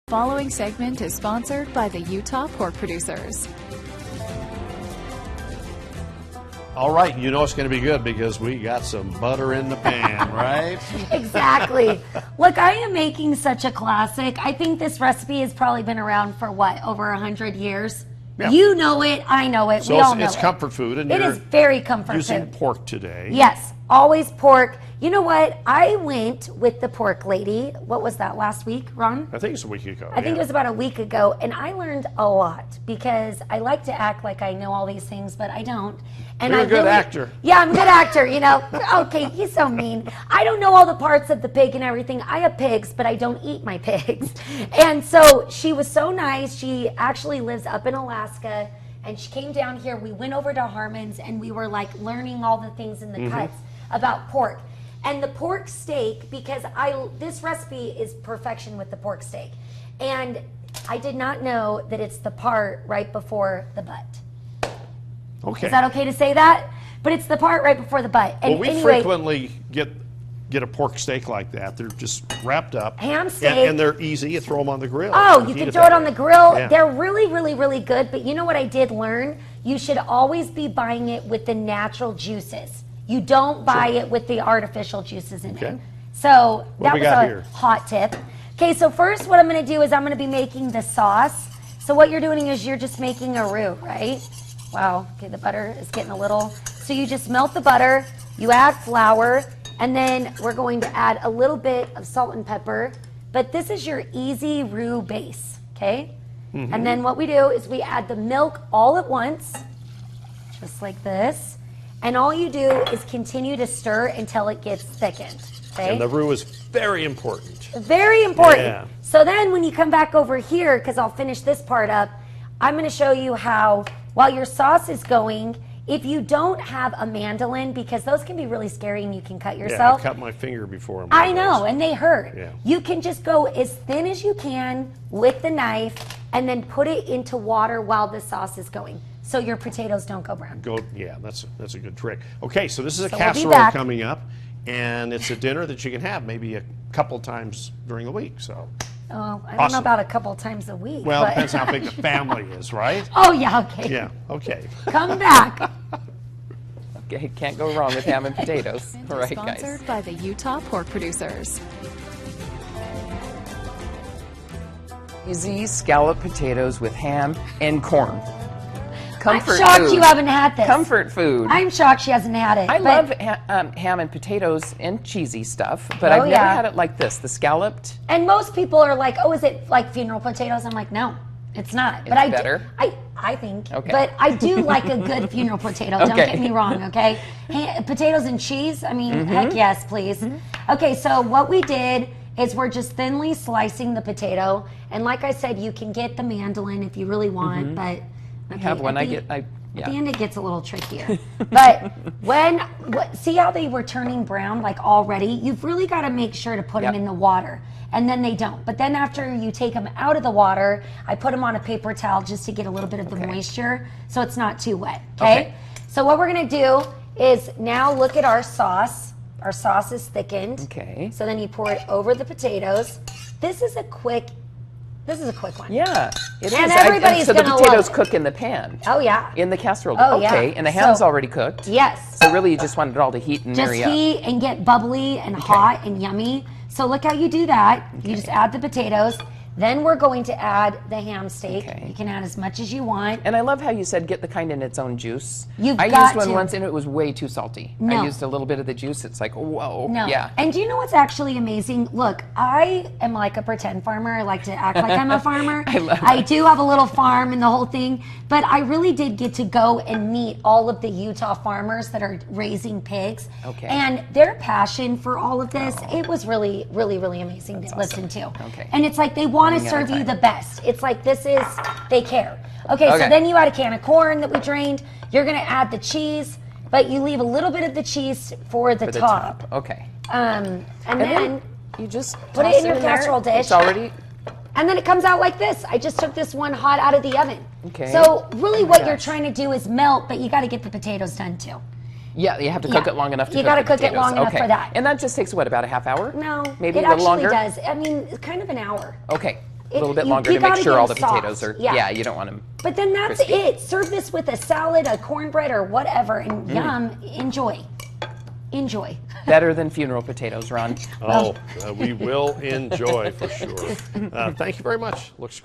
Following segment is sponsored by the Utah Pork Producers. All right, you know it's going to be good because we got some butter in the pan, right? Exactly. Look, I am making such a classic. I think this recipe has probably been around for what, over 100 years? Yeah. You know it, I know it, So we all know it's it. comfort food, and It you're is very comfort using food. pork today. Yes, always pork. You know what? I went with the pork lady. What was that, last week, Ron? I think it's a week ago. I think it was about a week ago, and I learned a lot because I like to act like I know all these things, but I don't. And You're I a good really, actor. Yeah, I'm a good actor, you know. Okay, he's so mean. I don't know all the parts of the pig and everything. I have pigs, but I don't eat my pigs. And so she was so nice. She actually lives up in Alaska, and she came down here. We went over to Harmon's, and we were like learning all the things in the cuts about pork. And the pork steak, because this recipe is perfection with the pork steak. And I did not know that it's the part right before the butt. Okay. Is that okay to say that? But it's the part right before the butt. And Well, we anyway, frequently get a pork steak like that. They're just wrapped up. Ham steak. And they're easy. You throw them on the grill. Oh, you can throw it on the grill. Yeah. They're really, really, really good. But you know what I did learn? You should always be buying it with the natural juices. You don't buy it with the artificial juices in it. So that was a hot tip. Okay, so first what I'm going to do is I'm going to be making the sauce. So what you're doing is you're just making a roux, right? Wow, okay, the butter is getting a little. So you just melt the butter, you add flour, and then we're going to add a little bit of salt and pepper. But this is your easy roux base, okay? And then what we do is we add the milk all at once, just like this. And all you do is continue to stir until it gets thickened, okay? And the roux is very important. Very important. Yeah. So then when you come back over here, because I'll finish this part up, I'm going to show you how, while your sauce is going, if you don't have a mandolin, because those can be really scary and you can cut yourself. Yeah, I cut my finger before. I know, and they hurt. Yeah. You can just go as thin as you can with the knife and then put it into water while the sauce is going, so your potatoes don't go brown. Yeah, that's a good trick. Okay, so this is a So we'll be casserole back. coming up, and it's a dinner that you can have maybe a couple times during the week. So. Oh, I don't know Awesome. about a couple times a week. Well, but... it depends how big the family is, right? Oh, yeah, okay. Yeah, okay. Come back. Okay, can't go wrong with ham and potatoes. Segment All is right, guys. sponsored by the Utah Pork Producers. Cheesy scalloped potatoes with ham and corn. Comfort I'm shocked food. you haven't had this. Comfort food. I'm shocked she hasn't had it. I but- love ham and potatoes and cheesy stuff, but Oh, I've never yeah. had it like this, the scalloped. And most people are like, oh, is it like funeral potatoes? I'm like, no, it's not. But It's better? I think. Okay. But I do like a good funeral potato. Don't Okay. get me wrong, okay? Potatoes and cheese, I mean, Mm-hmm. heck yes, please. Okay, so what we did is we're just thinly slicing the potato. And like I said, you can get the mandolin if you really want, but... I have one. At the end, it gets a little trickier. But see how they were turning brown like already? You've really got to make sure to put them in the water. And then they don't. But then after you take them out of the water, I put them on a paper towel just to get a little bit of the moisture so it's not too wet, okay? So what we're going to do is now look at our sauce. Our sauce is thickened. Okay. So then you pour it over the potatoes. This is a quick one. Yeah, it And is. everybody's so the gonna potatoes love it. cook in the pan. Oh, yeah. In the casserole. Oh, yeah. Okay, and the ham's So- already cooked. Yes. So really, you just want it all to heat and Just marry up. heat and get bubbly and hot and yummy. So look how you do that. You just add the potatoes. Then we're going to add the ham steak. Okay. You can add as much as you want. And I love how you said get the kind in its own juice. You've I got used one to. once and it was way too salty. No. I used a little bit of the juice. It's like, whoa. No. Yeah. And do you know what's actually amazing? Look, I am like a pretend farmer. I like to act like I'm a farmer. I do have a little farm and the whole thing. But I really did get to go and meet all of the Utah farmers that are raising pigs. Okay. And their passion for all of this, it was really, really, really amazing to listen to. Okay. And it's like they want to Running out of serve you time. the best. It's like they care. Okay, so Okay. then you add a can of corn that we drained. You're going to add the cheese, but you leave a little bit of the cheese for the top. Okay. And then you just put it toss in your there. casserole dish. It's already. and then it comes out like this. I just took this one hot out of the oven. Okay. So really what you're gosh. trying to do is melt, but you got to get the potatoes done too. Yeah, you have to cook Yeah. it long enough to You cook gotta the cook it potatoes. long enough Okay. for that. And that just takes, what, about a half hour? No, Maybe it a little actually longer? does. I mean, it's kind of an hour. Okay. a little bit longer to make sure all the potatoes are. Yeah. You don't want them. But then that's crispy. it. Serve this with a salad, a cornbread, or whatever, and yum. Enjoy. Enjoy. Better than funeral potatoes, Ron. Oh, we will enjoy for sure. Thank you very much. Looks